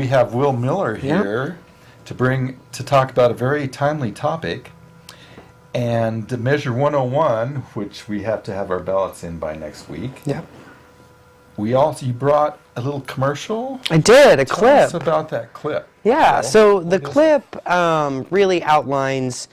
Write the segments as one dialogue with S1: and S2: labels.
S1: have Will Miller here to talk about a very timely topic. And Measure 101, which we have to have our ballots in by next week.
S2: Yep.
S1: You brought a little commercial?
S2: I did, clip.
S1: Tell us about that clip.
S2: Yeah, so the clip really outlines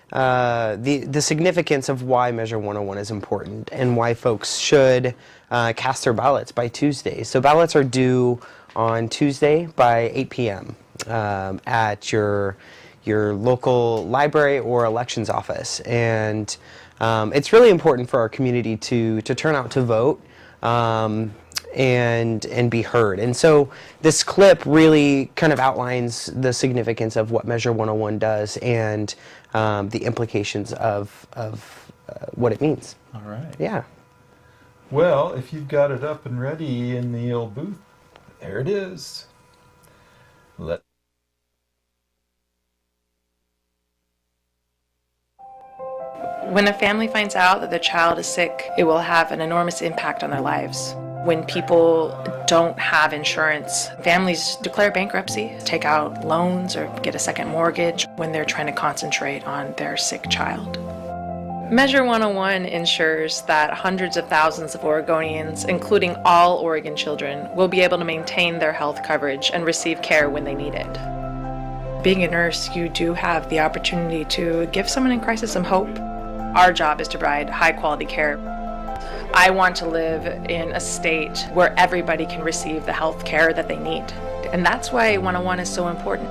S2: the significance of why Measure 101 is important and why folks should cast their ballots by Tuesday. So ballots are due on Tuesday by 8 p.m. At your local library or elections office. And it's really important for our community to turn out to vote and be heard. And so this clip really kind of outlines the significance of what Measure 101 does and the implications of what it means.
S1: All right.
S2: Yeah.
S1: Well, if you've got it up and ready in the old booth, there it is.
S3: When a family finds out that their child is sick, it will have an enormous impact on their lives. When people don't have insurance, families declare bankruptcy, take out loans, or get a second mortgage when they're trying to concentrate on their sick child. Measure 101 ensures that hundreds of thousands of Oregonians, including all Oregon children, will be able to maintain their health coverage and receive care when they need it. Being a nurse, you do have the opportunity to give someone in crisis some hope. Our job is to provide high-quality care. I want to live in a state where everybody can receive the health care that they need. And that's why 101 is so important.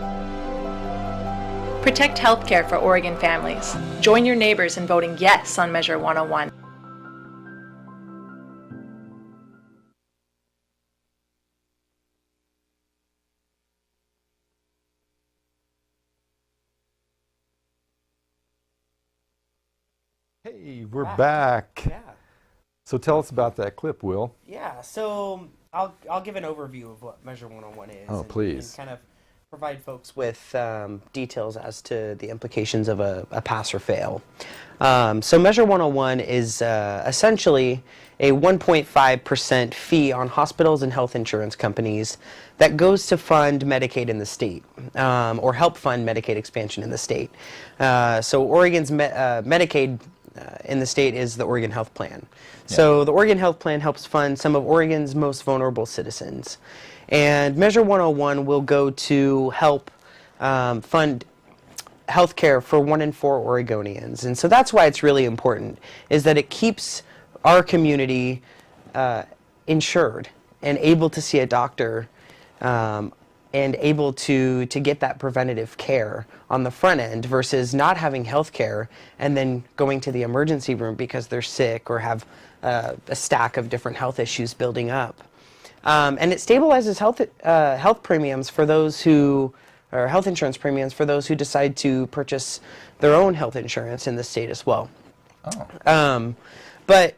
S3: Protect health care for Oregon families. Join your neighbors in voting yes on Measure 101.
S1: Hey, we're back.
S2: Yeah.
S1: So tell us about that clip, Will.
S2: Yeah, so I'll give an overview of what Measure 101 is.
S1: Oh, please.
S2: And kind of provide folks with details as to the implications of a pass or fail. So Measure 101 is essentially a 1.5% fee on hospitals and health insurance companies that goes to fund Medicaid in the state, or help fund Medicaid expansion in the state. So Oregon's Medicaid in the state is the Oregon Health Plan. Yeah. So the Oregon Health Plan helps fund some of Oregon's most vulnerable citizens. And Measure 101 will go to help fund health care for 1 in 4 Oregonians. And so that's why it's really important, is that it keeps our community insured and able to see a doctor and able to get that preventative care on the front end versus not having health care and then going to the emergency room because they're sick or have a stack of different health issues building up. And it stabilizes health premiums for those who, or health insurance premiums for those who decide to purchase their own health insurance in the state as well.
S1: Oh.
S2: But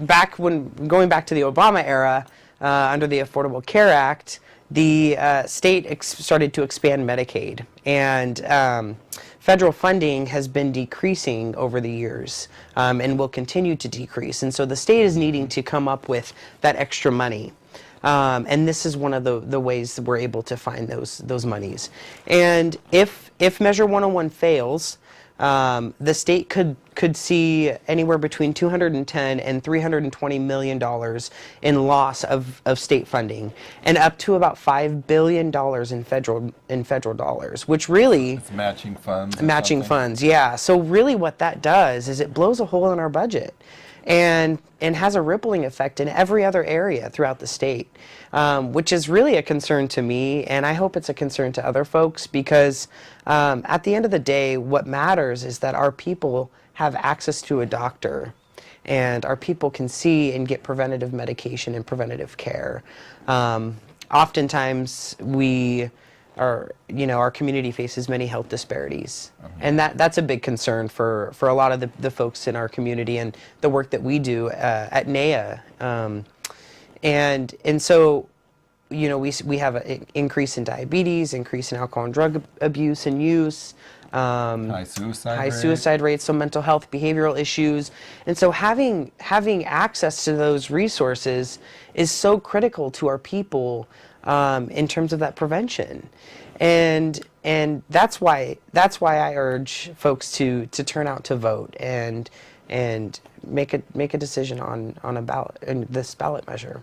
S2: going back to the Obama era, under the Affordable Care Act, the state started to expand Medicaid, and federal funding has been decreasing over the years and will continue to decrease. And so the state is needing to come up with that extra money. And this is one of the ways that we're able to find those monies. And if Measure 101 fails, the state could see anywhere between $210 and $320 million in loss of state funding, and up to about $5 billion in federal dollars, which really
S1: it's matching funds.
S2: Matching funds, yeah. So really, what that does is it blows a hole in our budget, and has a rippling effect in every other area throughout the state, which is really a concern to me, and I hope it's a concern to other folks, because at the end of the day, what matters is that our people have access to a doctor, and our people can see and get preventative medication and preventative care. Oftentimes, our community faces many health disparities, and that's a big concern for a lot of the folks in our community and the work that we do at NAIA. And so, we have an increase in diabetes, increase in alcohol and drug abuse and use,
S1: High suicide
S2: high
S1: rate.
S2: suicide rates, so mental health, behavioral issues. And so having access to those resources is so critical to our people in terms of that prevention. And that's why I urge folks to turn out to vote and make a decision on a ballot, in this ballot measure.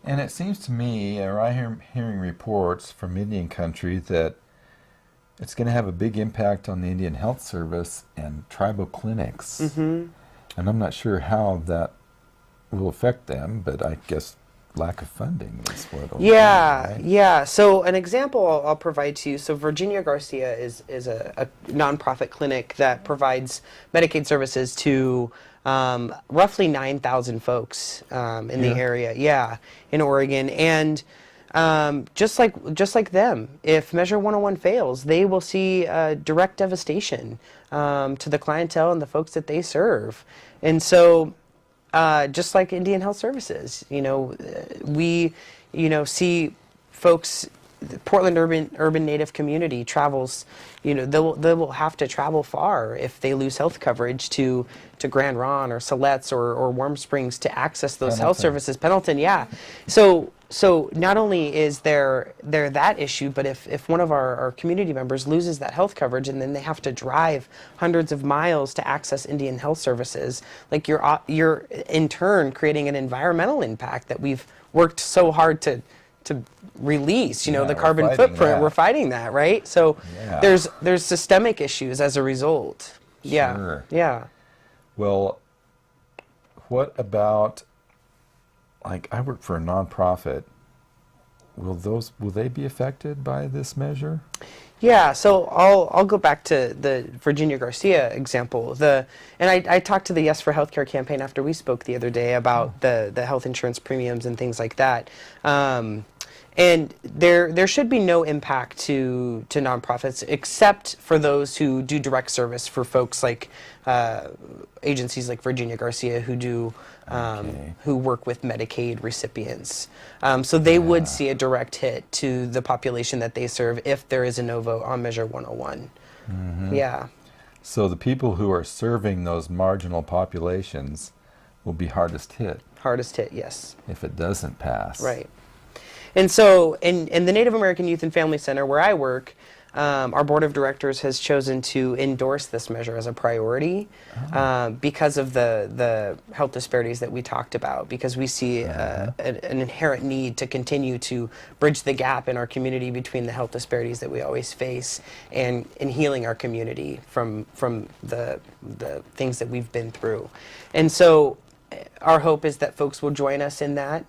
S1: And it seems to me, or I'm hearing reports from Indian country that it's going to have a big impact on the Indian Health Service and tribal clinics. And I'm not sure how that will affect them, but I guess lack of funding is what it'll be, right?
S2: Yeah. So an example I'll provide to you. So Virginia Garcia is a nonprofit clinic that provides Medicaid services to roughly 9,000 folks in the area. Yeah, in Oregon. And just like them, if Measure 101 fails, they will see direct devastation to the clientele and the folks that they serve. And so just like Indian Health Services, we, see folks, the Portland urban Native community travels, they will have to travel far if they lose health coverage to Grand Ronde or Siletz or Warm Springs to access those health services. Pendleton, yeah. So not only is there that issue, but if one of our community members loses that health coverage and then they have to drive hundreds of miles to access Indian Health Services, like you're in turn creating an environmental impact that we've worked so hard to release, the carbon footprint. We're fighting that, right? So there's systemic issues as a result.
S1: Sure.
S2: Yeah.
S1: Well, what about, like, I work for a nonprofit. Will they be affected by this measure?
S2: Yeah, so I'll go back to the Virginia Garcia example. I talked to the Yes for Healthcare campaign after we spoke the other day about the health insurance premiums and things like that. And there should be no impact to nonprofits except for those who do direct service for folks like agencies like Virginia Garcia who work with Medicaid recipients. So they would see a direct hit to the population that they serve if there is a no vote on Measure 101. Yeah.
S1: So the people who are serving those marginal populations will be hardest hit.
S2: Hardest hit, yes.
S1: If it doesn't pass.
S2: Right. And so in the Native American Youth and Family Center where I work, our board of directors has chosen to endorse this measure as a priority because of the health disparities that we talked about, because we see an inherent need to continue to bridge the gap in our community between the health disparities that we always face and in healing our community from the things that we've been through. And so our hope is that folks will join us in that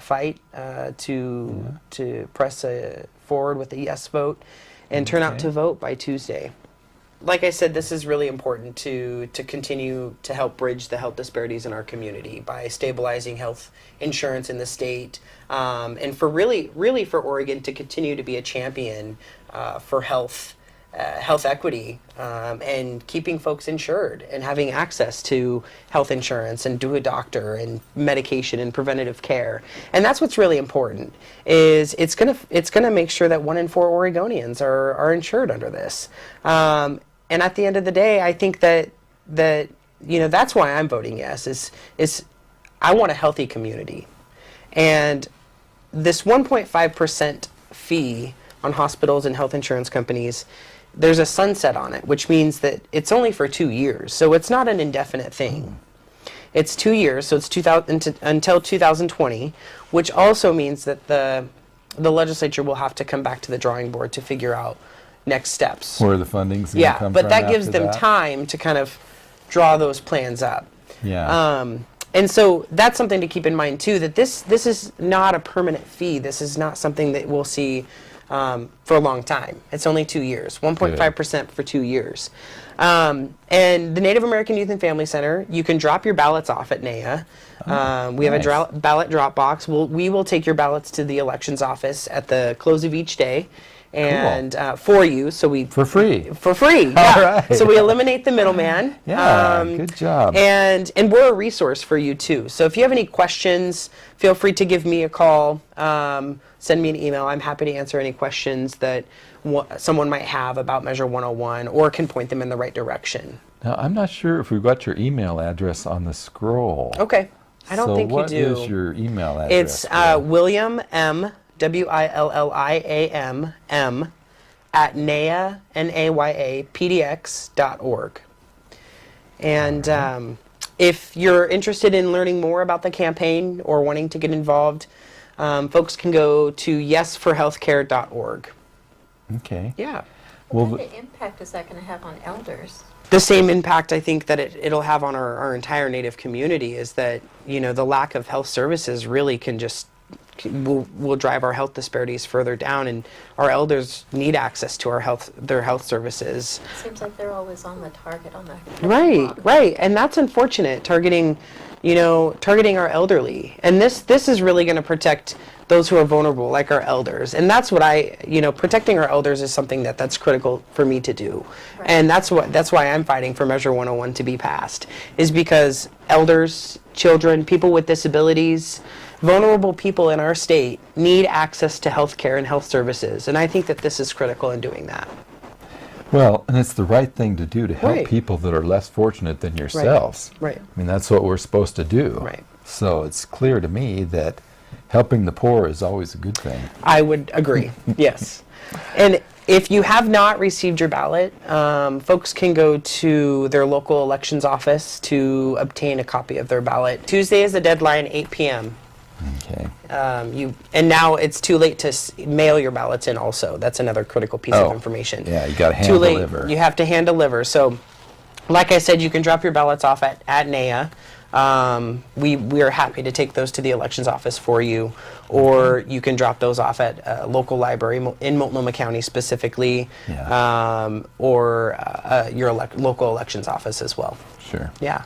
S2: fight to press forward with a yes vote and turn out to vote by Tuesday. Like I said, this is really important to continue to help bridge the health disparities in our community by stabilizing health insurance in the state, and for really for Oregon to continue to be a champion for health equity, and keeping folks insured and having access to health insurance and to a doctor and medication and preventative care. And that's what's really important, is it's gonna make sure that 1 in 4 Oregonians are insured under this. And at the end of the day, I think that that's why I'm voting yes, is I want a healthy community. And this 1.5% fee on hospitals and health insurance companies, there's a sunset on it, which means that it's only for 2 years. So it's not an indefinite thing. It's 2 years, so it's until 2020, which also means that the legislature will have to come back to the drawing board to figure out next steps.
S1: Where the funding's going to come from.
S2: But that gives them time to kind of draw those plans up.
S1: Yeah.
S2: And so that's something to keep in mind too, that this is not a permanent fee. This is not something that we'll see for a long time. It's only 2 years, 1.5% for 2 years. And the Native American Youth and Family Center, you can drop your ballots off at NAYA. We have a ballot drop box. We will take your ballots to the elections office at the close of each day, and for you. So we
S1: For free.
S2: for free. Yeah.
S1: right.
S2: So we eliminate the middleman.
S1: Yeah, good job.
S2: And we're a resource for you too. So if you have any questions, feel free to give me a call. Send me an email. I'm happy to answer any questions that someone might have about Measure 101, or can point them in the right direction.
S1: Now, I'm not sure if we've got your email address on the scroll.
S2: Okay. I don't think you do.
S1: So what is your email address?
S2: It's William M. WILLIAM M at NAYA, NAYAPDX.org. And if you're interested in learning more about the campaign or wanting to get involved, folks can go to yesforhealthcare.org.
S1: Okay.
S2: Yeah.
S4: What kind of impact is that going to have on elders?
S2: The same impact I think that it'll have on our entire Native community is that, the lack of health services really can just will drive our health disparities further down, and our elders need access to their health services.
S4: Seems like they're always on the target on the
S2: Right, and that's unfortunate. Targeting our elderly, and this is really going to protect those who are vulnerable, like our elders, and that's what protecting our elders is something that's critical for me to do,
S4: Right.
S2: and that's why I'm fighting for Measure 101 to be passed, is because elders, children, people with disabilities, vulnerable people in our state need access to health care and health services, and I think that this is critical in doing that.
S1: Well, and it's the right thing to do to help
S2: Right.
S1: people that are less fortunate than yourselves.
S2: Right.
S1: I mean, that's what we're supposed to do.
S2: Right.
S1: So it's clear to me that helping the poor is always a good thing.
S2: I would agree. Yes. And if you have not received your ballot, folks can go to their local elections office to obtain a copy of their ballot. Tuesday is the deadline, 8 p.m.
S1: Okay.
S2: And now it's too late to mail your ballots in also. That's another critical piece of information.
S1: Yeah, you got to hand
S2: Too late.
S1: deliver.
S2: You have to hand deliver. So, like I said, you can drop your ballots off at NAYA. We are happy to take those to the elections office for you, or you can drop those off at a local library in Multnomah County specifically,
S1: Yeah.
S2: or your local elections office as well.
S1: Sure.
S2: Yeah.